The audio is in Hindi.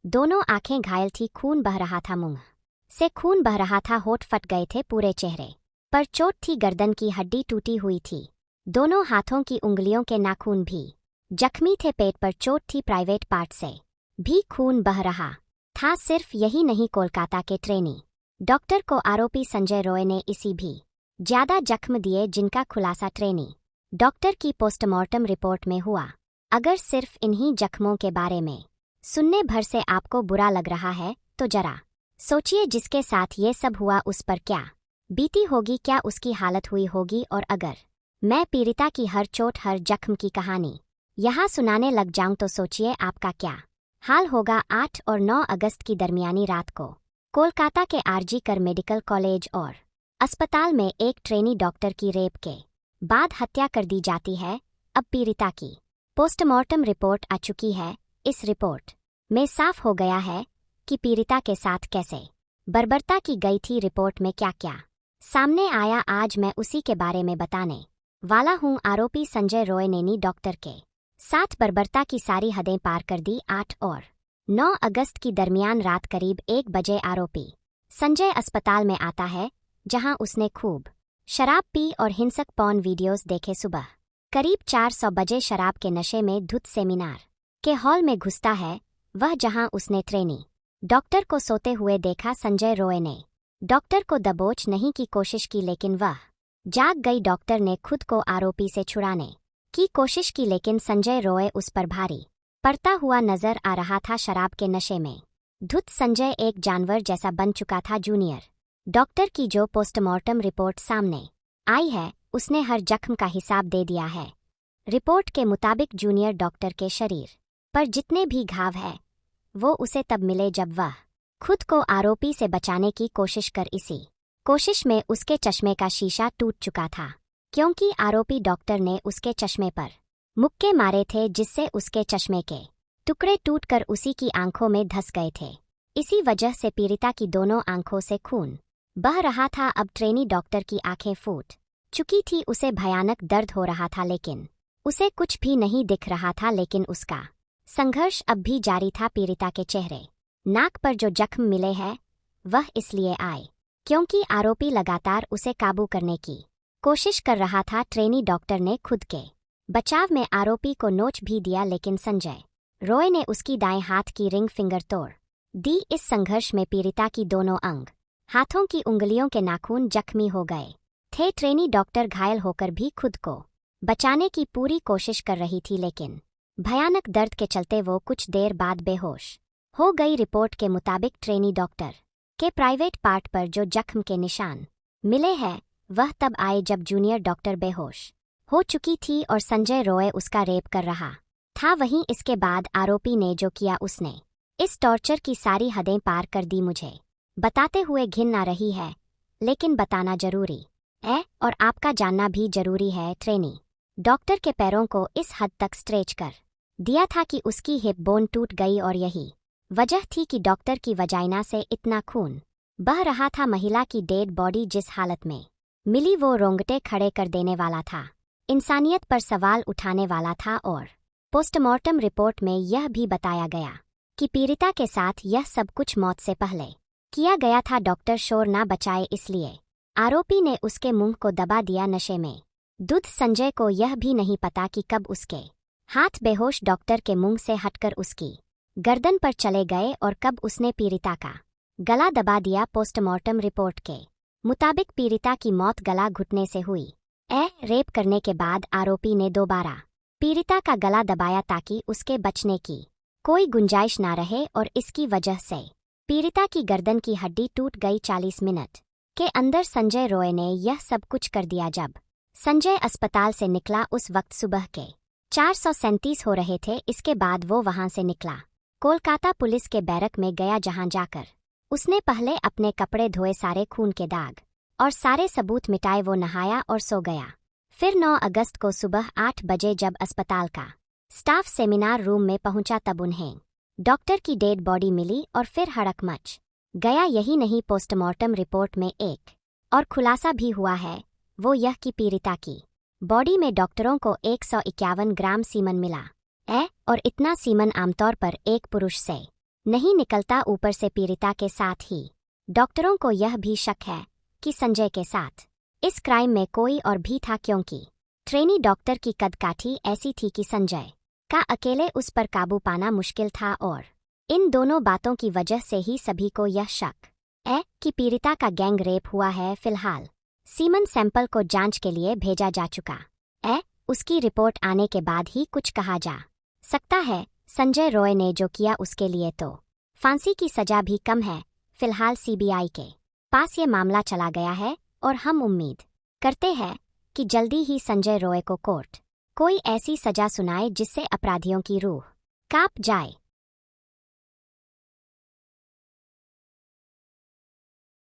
दोनों आंखें घायल थी, खून बह रहा था, मुंह से खून बह रहा था, होठ फट गए थे, पूरे चेहरे पर चोट थी, गर्दन की हड्डी टूटी हुई थी, दोनों हाथों की उंगलियों के नाखून भी जख्मी थे, पेट पर चोट थी, प्राइवेट पार्ट से भी खून बह रहा था। सिर्फ यही नहीं, कोलकाता के ट्रेनी डॉक्टर को आरोपी संजय रॉय ने इसी भी ज्यादा जख्म दिए, जिनका खुलासा ट्रेनी डॉक्टर की पोस्टमार्टम रिपोर्ट में हुआ। अगर सिर्फ इन्हीं जख्मों के बारे में सुनने भर से आपको बुरा लग रहा है तो जरा सोचिए, जिसके साथ ये सब हुआ उस पर क्या बीती होगी, क्या उसकी हालत हुई होगी। और अगर मैं पीड़िता की हर चोट, हर जख्म की कहानी यहाँ सुनाने लग जाऊं तो सोचिए आपका क्या हाल होगा। 8 और 9 अगस्त की दरमियानी रात को कोलकाता के आरजी कर मेडिकल कॉलेज और अस्पताल में एक ट्रेनी डॉक्टर की रेप के बाद हत्या कर दी जाती है। अब पीड़िता की पोस्टमार्टम रिपोर्ट आ चुकी है। इस रिपोर्ट में साफ हो गया है कि पीड़िता के साथ कैसे बर्बरता की गई थी। रिपोर्ट में क्या क्या सामने आया, आज मैं उसी के बारे में बताने वाला हूं। आरोपी संजय रॉय ने डॉक्टर के साथ बर्बरता की सारी हदें पार कर दी। 8 और 9 अगस्त की दरमियान रात करीब 1 बजे आरोपी संजय अस्पताल में आता है, जहां उसने खूब शराब पी और हिंसक पॉर्न वीडियोस देखे। सुबह करीब 400 बजे शराब के नशे में धुत सेमिनार के हॉल में घुसता है, वह जहां उसने ट्रेनी डॉक्टर को सोते हुए देखा। संजय रॉय ने डॉक्टर को दबोच नहीं की कोशिश की, लेकिन वह जाग गई। डॉक्टर ने खुद को आरोपी से छुड़ाने की कोशिश की, लेकिन संजय रॉय उस पर भारी पड़ता हुआ नजर आ रहा था। शराब के नशे में धुत संजय एक जानवर जैसा बन चुका था। जूनियर डॉक्टर की जो पोस्टमार्टम रिपोर्ट सामने आई है, उसने हर जख्म का हिसाब दे दिया है। रिपोर्ट के मुताबिक जूनियर डॉक्टर के शरीर पर जितने भी घाव है वो उसे तब मिले जब वह खुद को आरोपी से बचाने की कोशिश कर इसी कोशिश में उसके चश्मे का शीशा टूट चुका था, क्योंकि आरोपी डॉक्टर ने उसके चश्मे पर मुक्के मारे थे, जिससे उसके चश्मे के टुकड़े टूटकर उसी की आंखों में धंस गए थे। इसी वजह से पीड़िता की दोनों आंखों से खून बह रहा था। अब ट्रेनी डॉक्टर की आंखें फूट चुकी थी, उसे भयानक दर्द हो रहा था, लेकिन उसे कुछ भी नहीं दिख रहा था। लेकिन उसका संघर्ष अब भी जारी था। पीड़िता के चेहरे, नाक पर जो जख्म मिले हैं वह इसलिए आए क्योंकि आरोपी लगातार उसे काबू करने की कोशिश कर रहा था। ट्रेनी डॉक्टर ने खुद के बचाव में आरोपी को नोच भी दिया, लेकिन संजय रॉय ने उसकी दाएं हाथ की रिंग फिंगर तोड़ दी। इस संघर्ष में पीड़िता की दोनों अंग हाथों की उंगलियों के नाखून जख्मी हो गए थे। ट्रेनी डॉक्टर घायल होकर भी खुद को बचाने की पूरी कोशिश कर रही थी, लेकिन भयानक दर्द के चलते वो कुछ देर बाद बेहोश हो गई। रिपोर्ट के मुताबिक ट्रेनी डॉक्टर के प्राइवेट पार्ट पर जो जख्म के निशान मिले हैं वह तब आए जब जूनियर डॉक्टर बेहोश हो चुकी थी और संजय रॉय उसका रेप कर रहा था। वहीं इसके बाद आरोपी ने जो किया, उसने इस टॉर्चर की सारी हदें पार कर दी। मुझे बताते हुए घिन आ रही है, लेकिन बताना जरूरी है और आपका जानना भी जरूरी है। ट्रेनी डॉक्टर के पैरों को इस हद तक स्ट्रेच कर दिया था कि उसकी हिप बोन टूट गई, और यही वजह थी कि डॉक्टर की वजाइना से इतना खून बह रहा था। महिला की डेड बॉडी जिस हालत में मिली वो रोंगटे खड़े कर देने वाला था, इंसानियत पर सवाल उठाने वाला था। और पोस्टमार्टम रिपोर्ट में यह भी बताया गया कि पीड़िता के साथ यह सब कुछ मौत से पहले किया गया था। डॉक्टर शोर ना बचाए इसलिए आरोपी ने उसके मुंह को दबा दिया। नशे में धुत संजय को यह भी नहीं पता कि कब उसके हाथ बेहोश डॉक्टर के मुंह से हटकर उसकी गर्दन पर चले गए और कब उसने पीड़िता का गला दबा दिया। पोस्टमार्टम रिपोर्ट के मुताबिक पीड़िता की मौत गला घुटने से हुई। रेप करने के बाद आरोपी ने दोबारा पीड़िता का गला दबाया ताकि उसके बचने की कोई गुंजाइश ना रहे, और इसकी वजह से पीड़िता की गर्दन की हड्डी टूट गई। 40 मिनट के अंदर संजय रॉय ने यह सब कुछ कर दिया। जब संजय अस्पताल से निकला उस वक्त सुबह के 437 हो रहे थे। इसके बाद वो वहां से निकला, कोलकाता पुलिस के बैरक में गया, जहां जाकर उसने पहले अपने कपड़े धोए, सारे खून के दाग और सारे सबूत मिटाए। वो नहाया और सो गया। फिर 9 अगस्त को सुबह 8 बजे जब अस्पताल का स्टाफ सेमिनार रूम में पहुंचा, तब उन्हें डॉक्टर की डेड बॉडी मिली और फिर हड़क मच गया। यही नहीं, पोस्टमार्टम रिपोर्ट में एक और खुलासा भी हुआ है, वो यह कि पीड़िता की बॉडी में डॉक्टरों को 151 ग्राम सीमन मिला है, और इतना सीमन आमतौर पर एक पुरुष से नहीं निकलता। ऊपर से पीड़िता के साथ ही डॉक्टरों को यह भी शक है कि संजय के साथ इस क्राइम में कोई और भी था, क्योंकि ट्रेनी डॉक्टर की कदकाठी ऐसी थी कि संजय का अकेले उस पर काबू पाना मुश्किल था। और इन दोनों बातों की वजह से ही सभी को यह शक है कि पीड़िता का गैंग रेप हुआ है। फिलहाल सीमन सैंपल को जांच के लिए भेजा जा चुका है। उसकी रिपोर्ट आने के बाद ही कुछ कहा जा सकता है। संजय रॉय ने जो किया उसके लिए तो फांसी की सजा भी कम है। फिलहाल सीबीआई के पास ये मामला चला गया है और हम उम्मीद करते हैं कि जल्दी ही संजय रॉय को कोर्ट कोई ऐसी सजा सुनाए जिससे अपराधियों की रूह कांप जाए।